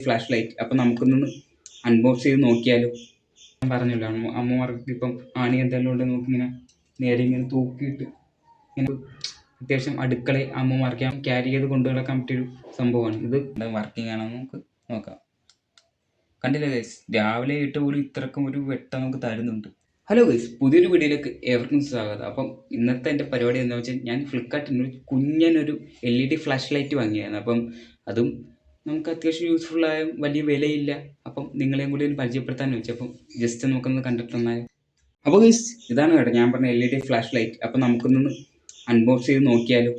Flash light. അപ്പം നമുക്കൊന്ന് unbox ചെയ്ത് നോക്കിയാലോ? ഞാൻ പറഞ്ഞല്ലോ അമ്മമാർക്ക് ഇപ്പം ആണി എന്തെല്ലാം ഉണ്ടെന്ന് നോക്കി ഇങ്ങനെ നേരെ ഇങ്ങനെ തൂക്കിയിട്ട് ഇങ്ങനെ അത്യാവശ്യം അടുക്കളയിൽ അമ്മമാർക്ക് ക്യാരി ചെയ്ത് കൊണ്ടു നടക്കാൻ പറ്റിയൊരു സംഭവമാണ് ഇത്. വർക്കിംഗ് ആണോ നമുക്ക് നോക്കാം. കണ്ടില്ലേ ഗൈസ്, രാവിലെ ഇട്ട് പോലും ഇത്രക്കും ഒരു വെട്ടം നമുക്ക് തരുന്നുണ്ട്. ഹലോ ഗൈസ്, പുതിയൊരു വീഡിയോയിലേക്ക് ഏവർക്കും സ്വാഗതം. അപ്പം ഇന്നത്തെ എൻ്റെ പരിപാടി എന്താണെന്ന് വെച്ചാൽ ഞാൻ ഫ്ലിപ്കാർട്ടിൽ നിന്ന് കുഞ്ഞനൊരു LED ഫ്ലാഷ് ലൈറ്റ് വാങ്ങിയായിരുന്നു. അപ്പം അതും നമുക്ക് അത്യാവശ്യം യൂസ്ഫുള്ളായ, വലിയ വിലയില്ല. അപ്പം നിങ്ങളെയും കൂടി ഒന്ന് പരിചയപ്പെടുത്താൻ വെച്ചു. അപ്പം ജസ്റ്റ് നമുക്കൊന്ന് കണ്ടിട്ടുണ്ടായി. അപ്പോൾ ഗൈസ്, ഇതാണ് കേട്ടോ ഞാൻ പറഞ്ഞ LED ഫ്ലാഷ് ലൈറ്റ്. അപ്പം നമുക്കൊന്ന് അൺബോക്സ് ചെയ്ത് നോക്കിയാലോ?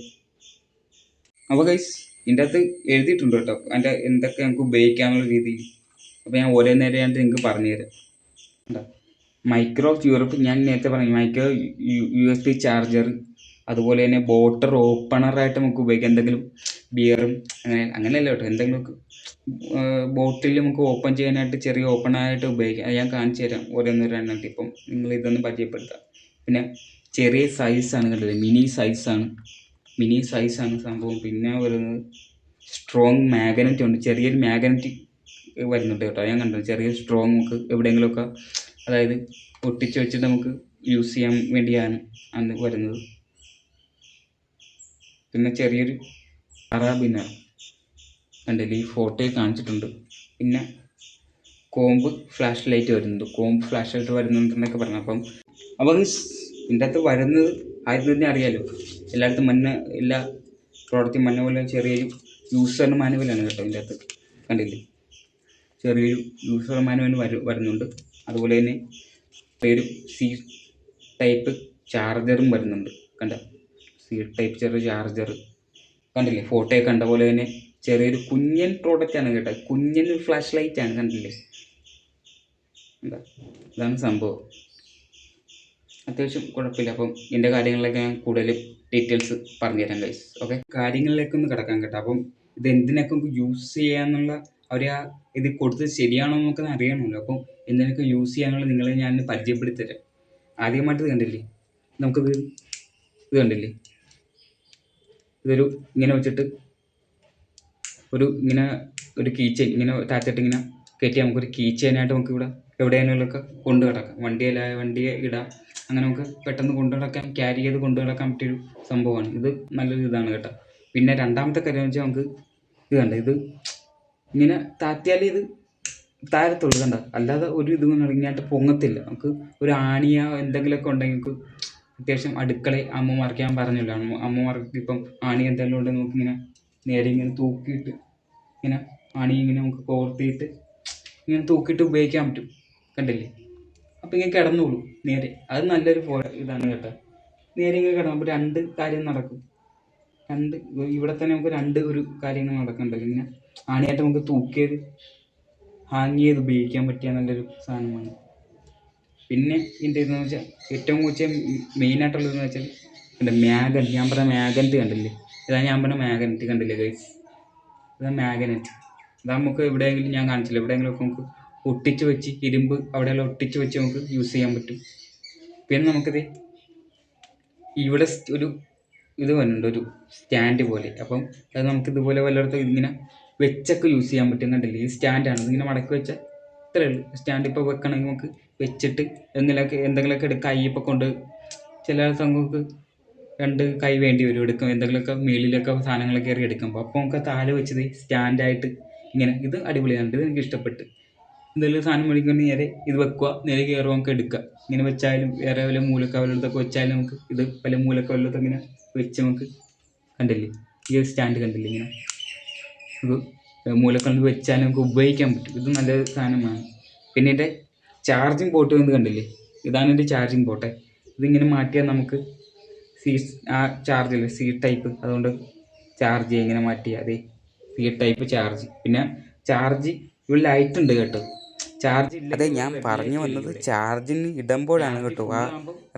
അപ്പോൾ ഗൈസ്, ഇതിൻ്റെ അകത്ത് എഴുതിയിട്ടുണ്ട് കേട്ടോ അതിൻ്റെ എന്തൊക്കെ നമുക്ക് ഉപയോഗിക്കാനുള്ള രീതിയിൽ. അപ്പോൾ ഞാൻ ഓരോ നേരെയായിട്ട് നിങ്ങൾക്ക് പറഞ്ഞുതരാം. മൈക്രോ യൂറോപ്പ് ഞാൻ നേരത്തെ പറഞ്ഞു, മൈക്രോ USB ചാർജർ, അതുപോലെ തന്നെ ബോട്ടർ ഓപ്പണറായിട്ട് നമുക്ക് ഉപയോഗിക്കാം. എന്തെങ്കിലും ബിയറും അങ്ങനെയല്ല കേട്ടോ, എന്തെങ്കിലുമൊക്കെ ബോട്ടിൽ നമുക്ക് ഓപ്പൺ ചെയ്യാനായിട്ട് ചെറിയ ഓപ്പണായിട്ട് ഉപയോഗിക്കാം. അത് ഞാൻ കാണിച്ചു തരാം ഓരോന്നോരോന്നായിട്ട്. ഇപ്പം നിങ്ങൾ ഇതൊന്ന് പരിചയപ്പെടുത്താം. പിന്നെ ചെറിയ സൈസാണ് കണ്ടത്, മിനി സൈസാണ് സംഭവം. പിന്നെ വരുന്നത് സ്ട്രോങ് മാഗ്നറ്റ് ഉണ്ട്, ചെറിയൊരു മാഗ്നറ്റ് വരുന്നുണ്ട് കേട്ടോ. ഞാൻ കണ്ടത് ചെറിയ സ്ട്രോങ് നമുക്ക് എവിടെയെങ്കിലുമൊക്കെ, അതായത് ഒട്ടിച്ച് വെച്ചിട്ട് നമുക്ക് യൂസ് ചെയ്യാൻ വേണ്ടിയാണ് അന്ന് വരുന്നത്. പിന്നെ ചെറിയൊരു കറാബിനാണ് കണ്ടില്ലേ, ഈ ഫോട്ടോയിൽ കാണിച്ചിട്ടുണ്ട്. പിന്നെ കോമ്പ് ഫ്ലാഷ് ലൈറ്റ് വരുന്നുണ്ടെന്നൊക്കെ പറഞ്ഞു. അപ്പം ഇതിൻ്റെ അകത്ത് വരുന്നത് ആദ്യം തന്നെ അറിയാലോ, എല്ലായിടത്തും എല്ലാ പ്രോഡക്റ്റും പോലെ ചെറിയൊരു യൂസർ മാനുവലാണ് കേട്ടോ. ഇതിൻ്റെ അകത്ത് കണ്ടില്ലേ, ചെറിയൊരു യൂസർ മാനുവൽ വരുന്നുണ്ട്. അതുപോലെ തന്നെ ഒരു C ടൈപ്പ് ചാർജറും വരുന്നുണ്ട്. കണ്ട, C ടൈപ്പ് ചെറിയ ചാർജർ കണ്ടില്ലേ, ഫോട്ടോയെ കണ്ട പോലെ തന്നെ ചെറിയൊരു കുഞ്ഞൻ പ്രോഡക്റ്റാണ് കേട്ടോ, കുഞ്ഞൻ ഫ്ലാഷ് ലൈറ്റാണ്. കണ്ടില്ലേ, എന്താ ഇതാണ് സംഭവം. അത്യാവശ്യം കുഴപ്പമില്ല. അപ്പം ഇതിൻ്റെ കാര്യങ്ങളിലൊക്കെ ഞാൻ കൂടുതൽ ഡീറ്റെയിൽസ് പറഞ്ഞുതരാം ഗൈസ്. ഓക്കെ, കാര്യങ്ങളിലേക്ക് ഒന്ന് കിടക്കാൻ കേട്ടോ. അപ്പം ഇത് എന്തിനൊക്കെ നമുക്ക് യൂസ് ചെയ്യാന്നുള്ള അവർ ഇത് കൊടുത്തത് ശരിയാണോ നമുക്ക് അറിയണമല്ലോ. അപ്പം എന്തിനൊക്കെ യൂസ് ചെയ്യാനുള്ള നിങ്ങളെ ഞാൻ പരിചയപ്പെടുത്തി തരാം. ആദ്യമായിട്ട് കണ്ടില്ലേ, നമുക്കിത് കണ്ടില്ലേ, ഇതൊരു ഇങ്ങനെ വെച്ചിട്ട് ഇങ്ങനെ ഒരു കീ ചെയിൻ ഇങ്ങനെ താത്തിട്ട് ഇങ്ങനെ കയറ്റി നമുക്കൊരു കീ ചെയിനായിട്ട് നമുക്ക് ഇവിടെ എവിടെയെങ്കിലുമൊക്കെ കൊണ്ടു കിടക്കാം. വണ്ടിയെ ഇടാം. അങ്ങനെ നമുക്ക് പെട്ടെന്ന് കൊണ്ടു നടക്കാൻ, ക്യാരി ചെയ്ത് കൊണ്ടു നടക്കാൻ പറ്റിയൊരു സംഭവമാണ് ഇത്. നല്ലൊരു ഇതാണ് കേട്ടോ. പിന്നെ രണ്ടാമത്തെ കാര്യം വെച്ചാൽ നമുക്ക് ഇത് കണ്ട, ഇത് ഇങ്ങനെ താത്തിയാൽ ഇത് താരത്തുള്ളൂ കണ്ട, അല്ലാതെ ഒരു ഇതും ഇങ്ങോട്ട് പൊങ്ങത്തില്ല. നമുക്ക് ഒരു ആണിയോ എന്തെങ്കിലുമൊക്കെ ഉണ്ടെങ്കിൽ നമുക്ക് അത്യാവശ്യം അടുക്കളയിൽ അമ്മമാർക്ക് ഞാൻ പറഞ്ഞല്ലോ, അമ്മമാർക്ക് ഇപ്പം ആണി എന്തെങ്കിലും ഉണ്ടെങ്കിൽ നമുക്ക് ഇങ്ങനെ നേരെ ഇങ്ങനെ തൂക്കിയിട്ട് ഇങ്ങനെ ആണി ഇങ്ങനെ നമുക്ക് കോർത്തിയിട്ട് ഇങ്ങനെ തൂക്കിയിട്ട് ഉപയോഗിക്കാൻ പറ്റും. കണ്ടില്ലേ, അപ്പം ഇങ്ങനെ കിടന്നോളൂ നേരെ. അത് നല്ലൊരു ഇതാണ് കേട്ടോ. നേരെ ഇങ്ങനെ കിടന്നപ്പോൾ രണ്ട് കാര്യം നടക്കും. ഇവിടെ തന്നെ നമുക്ക് ഒരു കാര്യങ്ങൾ നടക്കണ്ടല്ലോ. ഇങ്ങനെ ആണിയായിട്ട് നമുക്ക് തൂക്കിയത് ഹാങ് ചെയ്ത് ഉപയോഗിക്കാൻ പറ്റിയ നല്ലൊരു സാധനമാണ്. പിന്നെ ഇതിൻ്റെ ഇതെന്ന് വെച്ചാൽ ഏറ്റവും കൂടുതൽ മെയിനായിട്ടുള്ളതെന്ന് വെച്ചാൽ മാഗ്നറ്റ്. ഞാൻ പറഞ്ഞ മാഗ്നറ്റ് കണ്ടില്ലേ, ഇതാണ് ഞാൻ പറഞ്ഞ മാഗ്നറ്റ്. കണ്ടില്ലേ ഗൈസ്, ഇതാണ് മാഗ്നറ്റ്. അത് നമുക്ക് എവിടെയെങ്കിലും, ഞാൻ കാണിച്ചില്ല, എവിടെയെങ്കിലുമൊക്കെ നമുക്ക് ഒട്ടിച്ച് വെച്ച്, ഇരുമ്പ് അവിടെയെല്ലാം ഒട്ടിച്ച് വെച്ച് നമുക്ക് യൂസ് ചെയ്യാൻ പറ്റും. പിന്നെ നമുക്കിത് ഇവിടെ ഒരു ഇത് വരുന്നുണ്ട്, ഒരു സ്റ്റാൻഡ് പോലെ. അപ്പം അത് നമുക്ക് ഇതുപോലെ വല്ലയിടത്തും ഇങ്ങനെ വെച്ചൊക്കെ യൂസ് ചെയ്യാൻ പറ്റും. കണ്ടില്ലേ, ഈ സ്റ്റാൻഡാണ്. ഇതിങ്ങനെ മടക്കി വെച്ചാൽ ഇത്രയേ ഉള്ളൂ. സ്റ്റാൻഡ് ഇപ്പോൾ വെക്കണമെങ്കിൽ നമുക്ക് വെച്ചിട്ട് എന്തെങ്കിലുമൊക്കെ കൈയിപ്പോൾ കൊണ്ട് ചില നമുക്ക് രണ്ട് കൈ വേണ്ടി വരും എടുക്കും, എന്തെങ്കിലുമൊക്കെ മേളിലൊക്കെ സാധനങ്ങളൊക്കെ കയറി എടുക്കുമ്പോൾ. അപ്പോൾ നമുക്ക് താഴെ വെച്ചത് സ്റ്റാൻഡായിട്ട് ഇങ്ങനെ, ഇത് അടിപൊളിയാണ്. ഇത് എനിക്ക് ഇഷ്ടപ്പെട്ട്. എന്തെങ്കിലും സാധനം മേടിക്കാൻ നേരെ ഇത് വെക്കുക, നേരെ കയറുക, നമുക്ക് എടുക്കുക. ഇങ്ങനെ വെച്ചാലും വേറെ വല്ല മൂലക്കവലത്തൊക്കെ വെച്ചാലും നമുക്ക് ഇത് പല മൂലക്കവലത്തൊക്കെ ഇങ്ങനെ വെച്ച് നമുക്ക് കണ്ടില്ലേ, ഈ സ്റ്റാൻഡ് കണ്ടില്ലേ, ഇങ്ങനെ ഇത് മൂലക്കവലത്ത് വെച്ചാലും നമുക്ക് ഉപയോഗിക്കാൻ പറ്റും. ഇത് നല്ലൊരു സാധനമാണ്. പിന്നെ ഇതിൻ്റെ ചാർജിങ് പോർട്ട് വന്ന് കണ്ടില്ലേ, ഇതാണ് എൻ്റെ ചാർജിങ് പോർട്ട്. ഇതിങ്ങനെ മാറ്റിയാൽ നമുക്ക് ചാർജില്ല, C ടൈപ്പ്, അതുകൊണ്ട് ചാർജ് ചെയ്യുക. ഇങ്ങനെ മാറ്റിയാൽ അതെ, C ടൈപ്പ് ചാർജ്. പിന്നെ ചാർജ് ഇവിടെ ലൈറ്റ് ഉണ്ട് കേട്ടോ, ചാർജ് ഇല്ല. അതെ, ഞാൻ പറഞ്ഞു വന്നത് ചാർജിന് ഇടുമ്പോഴാണ് കേട്ടോ ആ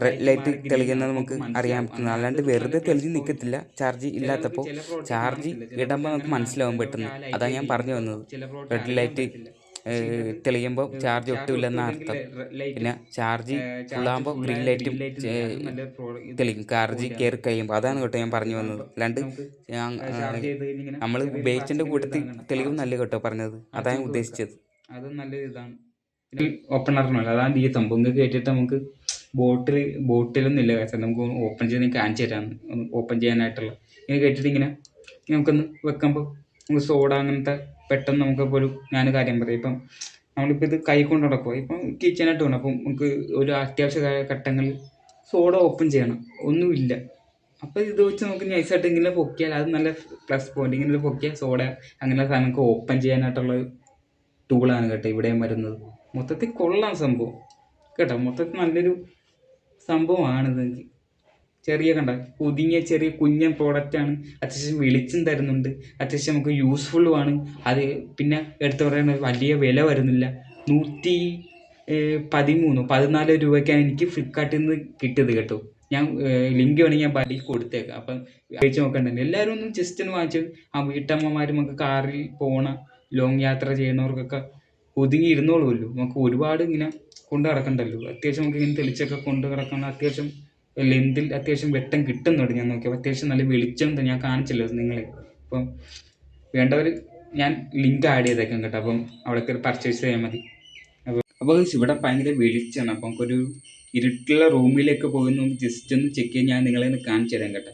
റെഡ് ലൈറ്റ് തെളിയുന്നത് നമുക്ക് അറിയാൻ പറ്റുന്നത്. അല്ലാണ്ട് വെറുതെ തെളിഞ്ഞ് നിൽക്കത്തില്ല. ചാർജ് ഇല്ലാത്തപ്പോൾ ചാർജ് ഇടുമ്പോൾ നമുക്ക് മനസ്സിലാവും പെട്ടെന്ന്. അതാണ് ഞാൻ പറഞ്ഞു വന്നത്. റെഡ് ലൈറ്റ് തെളിയുമ്പോൾ ചാർജ് ഒട്ടുമില്ലെന്ന അർത്ഥം. പിന്നെ ചാർജ് ഫുള്ളാകുമ്പോൾ ഗ്രീൻ ലൈറ്റും തെളിയും ചാർജ് കയറി കഴിയുമ്പോൾ. അതാണ് കേട്ടോ ഞാൻ പറഞ്ഞു വന്നത്. അല്ലാണ്ട് നമ്മൾ ഉപയോഗിച്ചതിൻ്റെ കൂട്ടത്തിൽ തെളിവും നല്ല കേട്ടോ പറഞ്ഞത്, അതാണ് ഉദ്ദേശിച്ചത്. അത് നല്ലൊരു ഇതാണ്. ഓപ്പണറിനല്ല, അതാണ് ഈ സംഭവം. ഇങ്ങ് കയറ്റിയിട്ട് നമുക്ക് ബോട്ടിലൊന്നും ഇല്ല കാശ്, നമുക്ക് ഓപ്പൺ ചെയ്ത് കാണിച്ചു തരാം. ഓപ്പൺ ചെയ്യാനായിട്ടുള്ള ഇങ്ങനെ കയറ്റിയിട്ട് ഇങ്ങനെ നമുക്കൊന്ന് വെക്കുമ്പോൾ നമുക്ക് സോഡ അങ്ങനത്തെ പെട്ടെന്ന് നമുക്കിപ്പോൾ ഞാൻ കാര്യം പറയാം. ഇപ്പം നമ്മളിപ്പോൾ ഇത് കൈ കൊണ്ട് നടക്കുക, ഇപ്പം കിച്ചനായിട്ട് വേണം. അപ്പം നമുക്ക് ഒരു അത്യാവശ്യ ഘട്ടങ്ങളിൽ സോഡ ഓപ്പൺ ചെയ്യണം, ഒന്നുമില്ല. അപ്പോൾ ഇത് വെച്ച് നമുക്ക് നൈസായിട്ട് ഇങ്ങനെ പൊക്കിയാൽ അത് നല്ല പ്ലസ് പോയിന്റ്. ഇങ്ങനെ പൊക്കിയാൽ സോഡ അങ്ങനെ സാധനങ്ങൾക്ക് ഓപ്പൺ ചെയ്യാനായിട്ടുള്ള ടൂളാണ് കേട്ടോ ഇവിടെയും വരുന്നത്. മൊത്തത്തിൽ കൊള്ളാം സംഭവം കേട്ടോ, മൊത്തത്തിൽ നല്ലൊരു സംഭവമാണിത്. ചെറിയ കണ്ട ഒതുങ്ങിയ ചെറിയ കുഞ്ഞൻ പ്രോഡക്റ്റാണ്. അത്യാവശ്യം വെളിച്ചം തരുന്നുണ്ട്, അത്യാവശ്യം നമുക്ക് യൂസ്ഫുള്ളുമാണ്. അത് പിന്നെ എടുത്ത് പറയുന്നത് വലിയ വില വരുന്നില്ല. 114 രൂപയ്ക്കാണ് എനിക്ക് ഫ്ലിപ്കാർട്ടിൽ നിന്ന് കിട്ടിയത് കേട്ടോ. ഞാൻ ലിങ്ക് വേണമെങ്കിൽ ഞാൻ ബാക്കി കൊടുത്തേക്കാം, അപ്പം കഴിച്ച് നോക്കണ്ടല്ലോ. എല്ലാവരും ഒന്ന് ജസ്റ്റ് ഒന്ന് വാങ്ങിച്ചു. ആ വീട്ടമ്മമാരും നമുക്ക് കാറിൽ പോകണ ലോങ് യാത്ര ചെയ്യുന്നവർക്കൊക്കെ ഒതുങ്ങി ഇരുന്നോളുമല്ലോ. നമുക്ക് ഒരുപാട് ഇങ്ങനെ കൊണ്ട് നടക്കണ്ടല്ലോ. അത്യാവശ്യം നമുക്ക് ഇങ്ങനെ തെളിച്ചൊക്കെ കൊണ്ട് കിടക്കണം. അത്യാവശ്യം ലെന്തിൽ അത്യാവശ്യം വെട്ടം കിട്ടുന്നുണ്ട്. ഞാൻ നോക്കിയപ്പോൾ അത്യാവശ്യം നല്ല വെളിച്ചം ഞാൻ കാണിച്ചല്ലോ നിങ്ങളെ. അപ്പം വേണ്ടവർ ഞാൻ ലിങ്ക് ആഡ് ചെയ്തേക്കാം കേട്ടോ. അപ്പം അവിടെ പർച്ചേസ് ചെയ്യാൻ മതി. അപ്പോൾ ഇവിടെ ഭയങ്കര വെളിച്ചമാണ്. അപ്പം നമുക്കൊരു ഇരുട്ടുള്ള റൂമിലേക്ക് പോയി നമുക്ക് ജസ്റ്റ് ഒന്ന് ചെക്ക് ചെയ്യാൻ ഞാൻ നിങ്ങളെ ഒന്ന് കാണിച്ചു തരാം കേട്ടോ.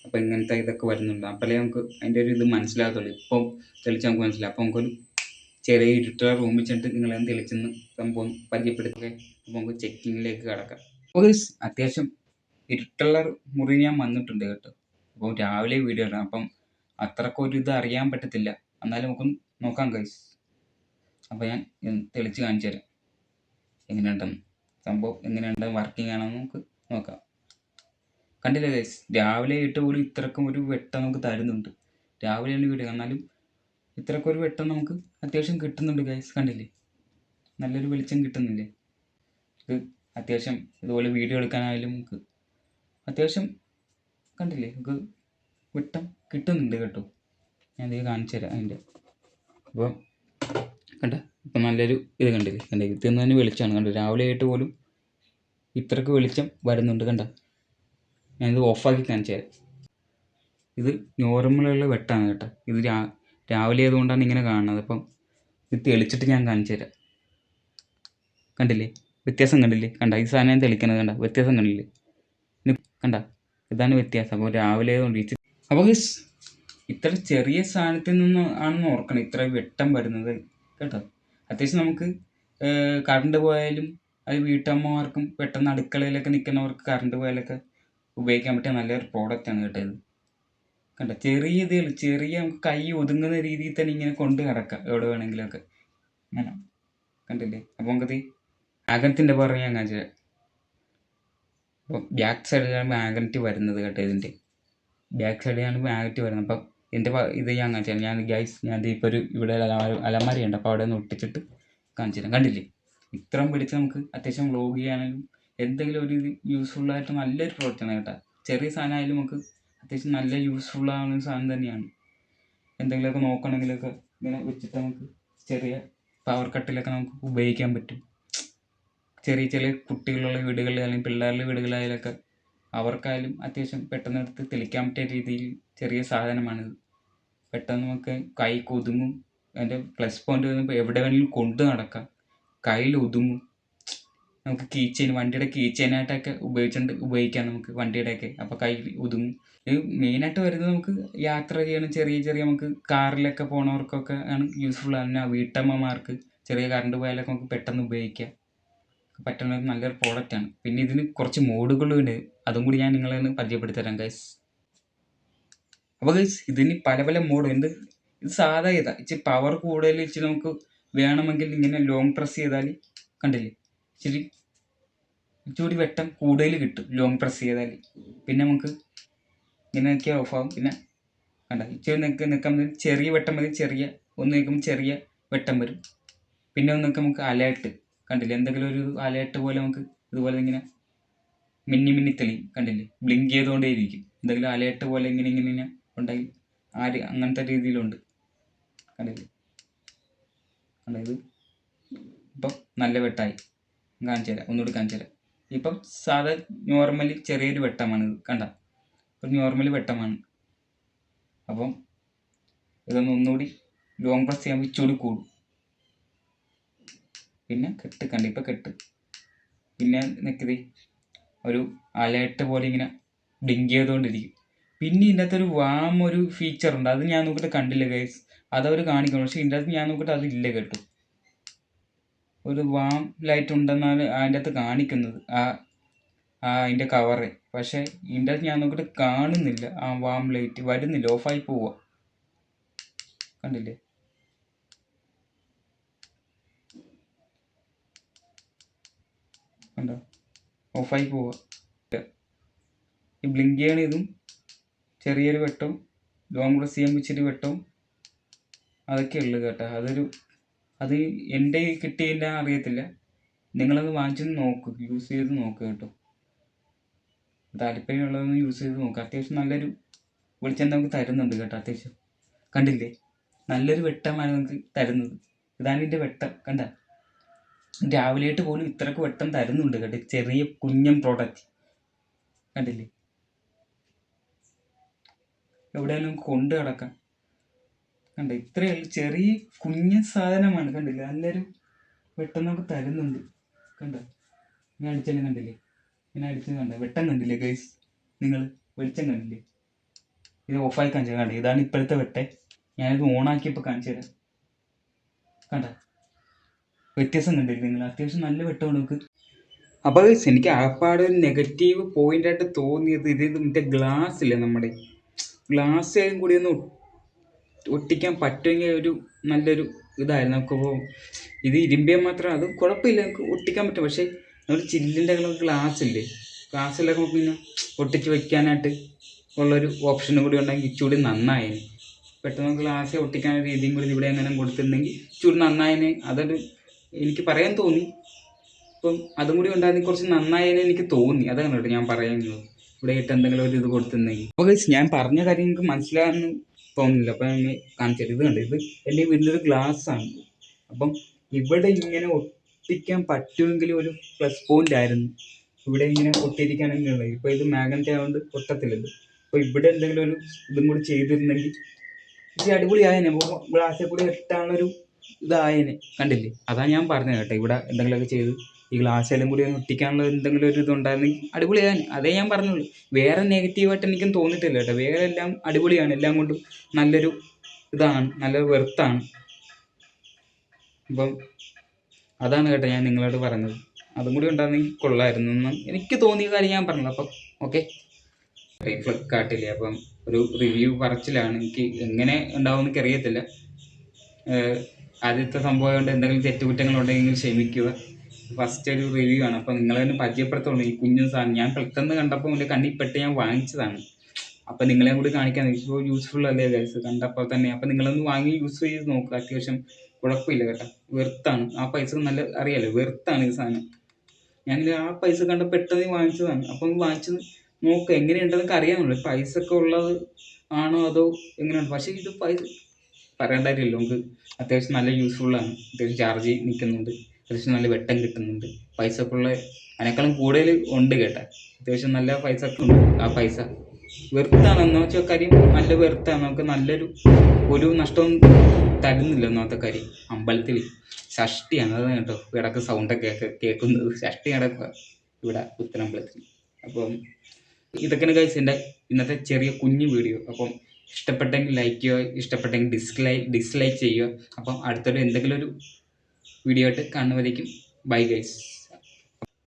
അപ്പോൾ ഇങ്ങനത്തെ ഇതൊക്കെ വരുന്നുണ്ട്. അപ്പോഴേ നമുക്ക് അതിൻ്റെ ഒരു ഇത് മനസ്സിലാകത്തുള്ളൂ. ഇപ്പം തെളിച്ച് നമുക്ക് മനസ്സിലാവും. അപ്പോൾ നമുക്കൊരു ചെറിയ ഇരുട്ടുള്ള റൂമിൽ ചെന്നിട്ട് നിങ്ങളെ തെളിച്ചെന്ന് സംഭവം പരിചയപ്പെടുത്തുക. അപ്പോൾ നമുക്ക് ചെക്കിങ്ങിലേക്ക് കിടക്കാം. അപ്പോൾ അത്യാവശ്യം ഇരുട്ടുള്ള മുറി ഞാൻ വന്നിട്ടുണ്ട് കേട്ടോ. അപ്പോൾ രാവിലെ വീഡിയോ ഇടാം, അപ്പം അത്രക്കൊരു ഇത് അറിയാൻ പറ്റത്തില്ല. എന്നാലും നമുക്കൊന്ന് നോക്കാം ഗൈസ്. അപ്പോൾ ഞാൻ തെളിച്ച് കാണിച്ചു തരാം എങ്ങനെയുണ്ടെന്ന്, സംഭവം എങ്ങനെയുണ്ടെന്ന്, വർക്കിംഗ് ആണെന്ന് നമുക്ക് നോക്കാം. കണ്ടില്ലേ ഗൈസ്, രാവിലെ ഇട്ട് പോലും ഇത്രക്കും ഒരു വെട്ടം നമുക്ക് തരുന്നുണ്ട്. രാവിലെയാണ് വീഡിയോ, എന്നാലും ഇത്രക്കും ഒരു വെട്ടം നമുക്ക് അത്യാവശ്യം കിട്ടുന്നുണ്ട് ഗൈസ്. കണ്ടില്ലേ, നല്ലൊരു വെളിച്ചം കിട്ടുന്നില്ലേ. ഇത് അത്യാവശ്യം ഇതുപോലെ വീഡിയോ എടുക്കാനായാലും നമുക്ക് അത്യാവശ്യം കണ്ടില്ലേ നമുക്ക് വെട്ടം കിട്ടുന്നുണ്ട് കേട്ടോ. ഞാൻ ഇത് കാണിച്ചു തരാം അതിൻ്റെ. അപ്പോൾ കണ്ട ഇപ്പം നല്ലൊരു ഇത് കണ്ടില്ലേ, കണ്ട ഇത് തന്നെ വെളിച്ചമാണ്. കണ്ടോ, രാവിലെ ആയിട്ട് പോലും ഇത്രക്ക് വെളിച്ചം വരുന്നുണ്ട്. കണ്ട ഞാനിത് ഓഫാക്കി കാണിച്ചു തരാം. ഇത് നോർമലുള്ള വെട്ടമാണ് കേട്ടോ. ഇത് രാവിലെ ആയതുകൊണ്ടാണ് ഇങ്ങനെ കാണുന്നത്. അപ്പം ഇത് തെളിച്ചിട്ട് ഞാൻ കാണിച്ചു തരാം. കണ്ടില്ലേ വ്യത്യാസം, കണ്ടില്ലേ, കണ്ട ഈ സാധനം തെളിക്കുന്നത് കണ്ട വ്യത്യാസം കണ്ടില്ലേ. ഇനി കണ്ട ഇതാണ് വ്യത്യാസം. അപ്പോൾ രാവിലെ ആയതുകൊണ്ട് അപ്പോൾ ഇത്ര ചെറിയ സാധനത്തിൽ നിന്ന് ആണെന്ന് ഓർക്കണം ഇത്ര വെട്ടം വരുന്നത് കേട്ടോ. അത്യാവശ്യം നമുക്ക് കറണ്ട് പോയാലും അത് വീട്ടമ്മമാർക്കും പെട്ടെന്ന് അടുക്കളയിലൊക്കെ നിൽക്കുന്നവർക്ക് കറണ്ട് പോയാലൊക്കെ ഉപയോഗിക്കാൻ പറ്റിയ നല്ലൊരു പ്രോഡക്റ്റാണ് കേട്ടോ ഇത്. കണ്ട ചെറിയ നമുക്ക് കൈ ഒതുങ്ങുന്ന രീതിയിൽ തന്നെ ഇങ്ങനെ കൊണ്ട് കിടക്കാം എവിടെ വേണമെങ്കിലുമൊക്കെ അങ്ങനെ. കണ്ടില്ലേ, അപ്പോൾ നമുക്കത് മാഗ്നറ്റിൻ്റെ പുറകെ ഞാൻ കാണിച്ചു തരാം. അപ്പോൾ ബാക്ക് സൈഡിലാണ് മാഗ്നറ്റ് വരുന്നത് കേട്ടോ. ഇതിൻ്റെ ബാക്ക് സൈഡിലാണ് മാഗ്നറ്റ് വരുന്നത്. അപ്പം ഇതിൻ്റെ ഇത് ഞാൻ കാണിച്ചു തരാം. ഞാൻ ഗൈസ് ഇപ്പോൾ ഒരു ഇവിടെ അലമാരിയുണ്ട്, അപ്പോൾ അവിടെ നിന്ന് ഒട്ടിച്ചിട്ട് കാണിച്ചു തരാം. കണ്ടില്ലേ, ഇത്രയും പിടിച്ച് നമുക്ക് അത്യാവശ്യം വ്ലോഗ് ചെയ്യാനും എന്തെങ്കിലും ഒരു യൂസ്ഫുള്ളായിട്ട് നല്ലൊരു പ്രോഡക്റ്റാണ് കേട്ടോ. ചെറിയ സാധനമായാലും നമുക്ക് അത്യാവശ്യം നല്ല യൂസ്ഫുള്ളാവുന്ന സാധനം തന്നെയാണ്. എന്തെങ്കിലുമൊക്കെ നോക്കണമെങ്കിലൊക്കെ ഇങ്ങനെ വെച്ചിട്ട് നമുക്ക് ചെറിയ പവർ കട്ടിലൊക്കെ നമുക്ക് ഉപയോഗിക്കാൻ പറ്റും. ചെറിയ കുട്ടികളുള്ള വീടുകളിൽ അല്ലെങ്കിൽ പിള്ളേരുടെ വീടുകളിലായാലൊക്കെ അവർക്കായാലും അത്യാവശ്യം പെട്ടെന്ന് എടുത്ത് തെളിക്കാൻ പറ്റിയ രീതിയിൽ ചെറിയ സാധനമാണിത്. പെട്ടെന്ന് നമുക്ക് കൈ ഒതുങ്ങും. അതിൻ്റെ പ്ലസ് പോയിന്റ് വരുമ്പോൾ എവിടെ വേണമെങ്കിലും കൊണ്ട് നടക്കാം, കയ്യിൽ ഒതുങ്ങും. നമുക്ക് കീച്ചെയിൻ, വണ്ടിയുടെ കീച്ചെയിനായിട്ടൊക്കെ ഉപയോഗിക്കാം നമുക്ക് വണ്ടിയുടെയൊക്കെ. അപ്പോൾ കയ്യിൽ ഒതുങ്ങും. ഇത് മെയിനായിട്ട് വരുന്നത് നമുക്ക് യാത്ര ചെയ്യണം, ചെറിയ നമുക്ക് കാറിലൊക്കെ പോണവർക്കൊക്കെ ആണ് യൂസ്ഫുൾ ആണ്. വീട്ടമ്മമാർക്ക് ചെറിയ കറണ്ട് പോയാലൊക്കെ നമുക്ക് പെട്ടെന്ന് ഉപയോഗിക്കാം പറ്റുന്ന നല്ലൊരു പ്രോഡക്റ്റാണ്. പിന്നെ ഇതിന് കുറച്ച് മോഡുകളുണ്ട്, അതും കൂടി ഞാൻ നിങ്ങളെ ഒന്ന് പരിചയപ്പെടുത്തി തരാം ഗൈസ്. അപ്പോൾ ഗൈസ് ഇതിന് പല മോഡ് ഉണ്ട്. ഇത് സാധാ ഇച്ചിരി പവർ കൂടുതൽ ഇച്ചിരി നമുക്ക് വേണമെങ്കിൽ ഇങ്ങനെ ലോങ് പ്രസ് ചെയ്താൽ കണ്ടില്ലേ ഇച്ചിരി വെട്ടം കൂടുതൽ കിട്ടും ലോങ് പ്രസ് ചെയ്താൽ. പിന്നെ നമുക്ക് ഇങ്ങനെ നോക്കിയാൽ ഓഫാകും. പിന്നെ കണ്ട ഇച്ചിരി നിൽക്കാൻ ചെറിയ വെട്ടം മതി, ഒന്ന് നിൽക്കുമ്പോൾ ചെറിയ വെട്ടം വരും. പിന്നെ ഒന്ന് നമുക്ക് അലേർട്ട് കണ്ടില്ലേ, എന്തെങ്കിലും ഒരു അലേർട്ട് പോലെ നമുക്ക് ഇതുപോലെ ഇങ്ങനെ മിന്നി തെളിയും. കണ്ടില്ലേ, ബ്ലിങ്ക് ചെയ്തുകൊണ്ടേ ഇരിക്കും. എന്തെങ്കിലും അലേർട്ട് പോലെ ഇങ്ങനെ ഉണ്ടെങ്കിൽ അങ്ങനത്തെ രീതിയിലുണ്ട്. കണ്ടില്ലേ, അതായത് ഇപ്പം നല്ല വെട്ടായി. കാണിച്ചു തരാം, ഒന്നുകൂടി കാണിച്ചു തരാം. ഇപ്പം സാധാ നോർമലി ചെറിയൊരു വെട്ടമാണ് ഇത്, കണ്ട ഇപ്പം നോർമലി വെട്ടമാണ്. അപ്പം ഇതൊന്ന് ഒന്നുകൂടി ലോങ് പ്രസ് ചെയ്യുമ്പോൾ ഇച്ചുകൂടി കൂടും. പിന്നെ കെട്ട് കണ്ട, ഇപ്പം കെട്ട് പിന്നെ നിൽക്കുന്നത് ഒരു അലേർട്ട് പോലെ ഇങ്ങനെ ബ്ലിങ്ക് ചെയ്തുകൊണ്ടിരിക്കും. പിന്നെ ഇതിൻ്റെ അകത്തൊരു വാം ഒരു ഫീച്ചർ ഉണ്ട്, അത് ഞാൻ നോക്കിയിട്ട് കണ്ടില്ല ഗൈസ്. അതവർ കാണിക്കണം, പക്ഷേ ഇതിൻ്റെ അകത്ത് ഞാൻ നോക്കിയിട്ട് അതില്ല കേട്ടോ. ഒരു വാം ലൈറ്റ് ഉണ്ടെന്നാണ് അതിൻ്റെ അകത്ത് കാണിക്കുന്നത്, അതിൻ്റെ കവറ്. പക്ഷേ ഇതിൻ്റെ അകത്ത് ഞാൻ നോക്കിയിട്ട് കാണുന്നില്ല, ആ വാം ലൈറ്റ് വരുന്നില്ല, ഓഫായി പോവുക. കണ്ടില്ലേ? കണ്ടോ, ഓഫായി പോവുക. ഈ ബ്ലിങ്ക് ചെയ്യണ ഇതും ചെറിയൊരു വെട്ടവും ലോങ് പ്രസ് ചെയ്യുമ്പോൾ ഇച്ചിരി വെട്ടവും അതൊക്കെ ഉള്ളു കേട്ടോ. അത് എൻ്റെ കിട്ടിയില്ല അറിയത്തില്ല, നിങ്ങളത് വാങ്ങിച്ചൊന്ന് നോക്ക്, യൂസ് ചെയ്ത് നോക്കുക കേട്ടോ. താല്പര്യമുള്ളതൊന്ന് യൂസ് ചെയ്ത് നോക്കുക. അത്യാവശ്യം നല്ലൊരു വെളിച്ചം നമുക്ക് തരുന്നുണ്ട് കേട്ടോ. അത്യാവശ്യം കണ്ടില്ലേ, നല്ലൊരു വെട്ടമാണ് നമുക്ക് തരുന്നത്. ഇതാണ് ഇതിൻ്റെ വെട്ടം, കണ്ട രാവിലെയായിട്ട് പോലും ഇത്രക്ക് വെട്ടം തരുന്നുണ്ട് കേട്ടോ. ചെറിയ കുഞ്ഞൻ പ്രോഡക്റ്റ് കണ്ടില്ലേ, എവിടെയാലും നമുക്ക് കൊണ്ട് കിടക്കാം. കണ്ട ഇത്രയേ ചെറിയ കുഞ്ഞൻ സാധനമാണ്, കണ്ടില്ലേ, നല്ലൊരു വെട്ടം നമുക്ക് തരുന്നുണ്ട്. കണ്ട ഞാൻ അടിച്ചാലും കണ്ടില്ലേ, ഞാൻ അടിച്ചത് കണ്ട വെട്ടം കണ്ടില്ലേ ഗൈസ്, നിങ്ങൾ വെളിച്ചം കണ്ടില്ലേ? ഇത് ഓഫായി കാണിച്ചാൽ കണ്ട, ഇതാണ് ഇപ്പോഴത്തെ വെട്ടം. ഞാനിത് ഓണാക്കിയപ്പോൾ കാണിച്ചു തരാം. കണ്ട വ്യത്യാസം കണ്ടില്ലേ നിങ്ങൾ? അത്യാവശ്യം നല്ല വെട്ടമാണ് നമുക്ക്. അപ്പോൾ എനിക്ക് ആപ്പാടെ ഒരു നെഗറ്റീവ് പോയിൻ്റായിട്ട് തോന്നിയത് ഇത് മറ്റേ ഗ്ലാസ് ഇല്ലേ, നമ്മുടെ ഗ്ലാസ്സും കൂടി ഒന്ന് ഒട്ടിക്കാൻ പറ്റുമെങ്കിൽ ഒരു നല്ലൊരു ഇതായിരുന്നു നമുക്കിപ്പോൾ. ഇത് ഇരുമ്പിയാൽ മാത്രം അത് കുഴപ്പമില്ല, നമുക്ക് ഒട്ടിക്കാൻ പറ്റും. പക്ഷേ നമ്മൾ ചില്ലിൻ്റെ ഗ്ലാസ് ഇല്ലേ, ഗ്ലാസ്സിലൊക്കെ നമുക്ക് പിന്നെ ഒട്ടിച്ച് വയ്ക്കാനായിട്ട് ഉള്ളൊരു ഓപ്ഷനും കൂടി ഉണ്ടെങ്കിൽ ഇച്ചുകൂടി നന്നായേനെ. പെട്ടെന്ന് ഗ്ലാസ് ഒട്ടിക്കാൻ രീതിയും കൂടി ഇവിടെ എങ്ങനെ കൊടുത്തിരുന്നെങ്കിൽ ഇച്ചുകൂടി നന്നായേനെ. അതൊരു എനിക്ക് പറയാൻ തോന്നി. അപ്പം അതും കൂടി ഉണ്ടായിരുന്നെങ്കിൽ കുറച്ച് നന്നായേനെ എനിക്ക് തോന്നി. അതാണ് കേട്ടോ ഞാൻ പറയുന്നത്, ഇവിടെ ആയിട്ട് എന്തെങ്കിലും ഒരു ഇത് കൊടുത്തിരുന്നെങ്കിൽ. അപ്പോൾ ഞാൻ പറഞ്ഞ കാര്യം നിങ്ങൾക്ക് മനസ്സിലാകാമെന്ന് തോന്നുന്നില്ല. അപ്പം ഞാൻ കാണിച്ചത് ഇത് കണ്ട്, ഇത് എൻ്റെ വലിയൊരു ഗ്ലാസ്സാണ്. അപ്പം ഇവിടെ ഇങ്ങനെ ഒട്ടിക്കാൻ പറ്റുമെങ്കിൽ ഒരു പ്ലസ് പോയിന്റ് ആയിരുന്നു, ഇവിടെ ഇങ്ങനെ ഒട്ടിയിരിക്കാനെന്നുള്ളത്. ഇപ്പോൾ ഇത് മാഗ്നറ്റ് ആയതുകൊണ്ട് ഒട്ടത്തില്ലത്. അപ്പോൾ ഇവിടെ എന്തെങ്കിലും ഒരു ഇതും കൂടി ചെയ്തിരുന്നെങ്കിൽ ഇച്ചിരി അടിപൊളിയായേനെ. അപ്പോൾ ഗ്ലാസ്സിൽ കൂടി ഇട്ടാണൊരു ഇതായേനെ, കണ്ടില്ലേ? അതാണ് ഞാൻ പറഞ്ഞത് കേട്ടോ. ഇവിടെ എന്തെങ്കിലുമൊക്കെ ചെയ്ത് ഈ ഗ്ലാസ്സെല്ലാം കൂടി ഒട്ടിക്കാനുള്ള എന്തെങ്കിലും ഒരു ഇതുണ്ടായിരുന്നെങ്കിൽ അടിപൊളിയായേനെ. അതേ ഞാൻ പറഞ്ഞുള്ളൂ, വേറെ നെഗറ്റീവായിട്ട് എനിക്കും തോന്നിയിട്ടില്ല കേട്ടോ. വേറെ എല്ലാം അടിപൊളിയാണ്, എല്ലാം കൊണ്ടും നല്ലൊരു ഇതാണ്, നല്ലൊരു വെർത്താണ്. അപ്പം അതാണ് കേട്ടോ ഞാൻ നിങ്ങളോട് പറഞ്ഞത്. അതും കൂടി ഉണ്ടായിരുന്നെങ്കിൽ കൊള്ളായിരുന്നു എന്ന് എനിക്ക് തോന്നിയ കാര്യം ഞാൻ പറഞ്ഞത്. അപ്പം ഓക്കെ, ഫ്ലിപ്കാർട്ടില്ലേ, അപ്പം ഒരു റിവ്യൂ പറച്ചിലാണ്. എനിക്ക് എങ്ങനെ ഉണ്ടാവും എനിക്ക് അറിയത്തില്ല. ആദ്യത്തെ സംഭവം കൊണ്ട് എന്തെങ്കിലും തെറ്റുകുറ്റങ്ങളുണ്ടെങ്കിൽ ക്ഷമിക്കുക. ഫസ്റ്റ് ഒരു റിവ്യൂ ആണ്, അപ്പോൾ നിങ്ങൾ തന്നെ പരിചയപ്പെടുത്തുള്ളൂ ഈ കുഞ്ഞു സാധനം. ഞാൻ പെട്ടെന്ന് കണ്ടപ്പോൾ എൻ്റെ കണ്ണിൽപ്പെട്ട് ഞാൻ വാങ്ങിച്ചതാണ്. അപ്പോൾ നിങ്ങളെയും കൂടി കാണിക്കാൻ, ഇപ്പോൾ യൂസ്ഫുൾ അല്ലേ ഗൈസ് കണ്ടപ്പോൾ തന്നെ. അപ്പോൾ നിങ്ങളൊന്ന് വാങ്ങി യൂസ് ചെയ്ത് നോക്കുക, അത്യാവശ്യം കുഴപ്പമില്ല കേട്ടോ. വെർത്താണ്, ആ പൈസ നല്ല അറിയാലോ, വെർത്താണ് ഈ സാധനം. ഞാനിത് ആ പൈസ കണ്ട പെട്ടെന്ന് വാങ്ങിച്ചതാണ്. അപ്പം വാങ്ങിച്ചത് നോക്കുക എങ്ങനെയുണ്ടെന്നൊക്കെ അറിയാമല്ലോ, പൈസ ഒക്കെ ഉള്ളത് ആണോ അതോ എങ്ങനെയാണ്. പക്ഷേ ഇത് പൈസ പറയേണ്ട കാര്യമില്ല, നമുക്ക് അത്യാവശ്യം നല്ല യൂസ്ഫുള്ളാണ്. അത്യാവശ്യം ചാർജ് നിൽക്കുന്നുണ്ട്, അത്യാവശ്യം നല്ല വെട്ടം കിട്ടുന്നുണ്ട്. പൈസ ഒക്കെ ഉള്ള അതിനേക്കാളും കൂടുതൽ ഉണ്ട് കേട്ടോ. അത്യാവശ്യം നല്ല പൈസ ഒക്കെ ഉണ്ട്. ആ പൈസ വെർത്താണ് എന്ന് വെച്ചാൽ കാര്യം, നല്ല വെർത്താണ്. നമുക്ക് നല്ലൊരു ഒരു നഷ്ടവും തരുന്നില്ല ഒന്നാമത്തെ കാര്യം. അമ്പലത്തിൽ ഷഷ്ടിയാണ്, അതാണ് കേട്ടോ ഇടയ്ക്ക് സൗണ്ടൊക്കെ കേൾക്കുന്നത്. ഷഷ്ടി നടക്കുക ഇവിടെ പുത്തനമ്പലത്തിൽ. അപ്പം ഇതൊക്കെയാണ് ഗൈസ് എൻ്റെ ഇന്നത്തെ ചെറിയ കുഞ്ഞു വീഡിയോ. അപ്പം ഇഷ്ടപ്പെട്ടെങ്കിൽ ലൈക്ക് ചെയ്യുക, ഇഷ്ടപ്പെട്ടെങ്കിൽ ഡിസ്ലൈക്ക് ചെയ്യുക. അപ്പം അടുത്തൊരു എന്തെങ്കിലും ഒരു വീഡിയോ ആയിട്ട് കാണുന്നവരേക്കും ബൈ ഗൈസ്.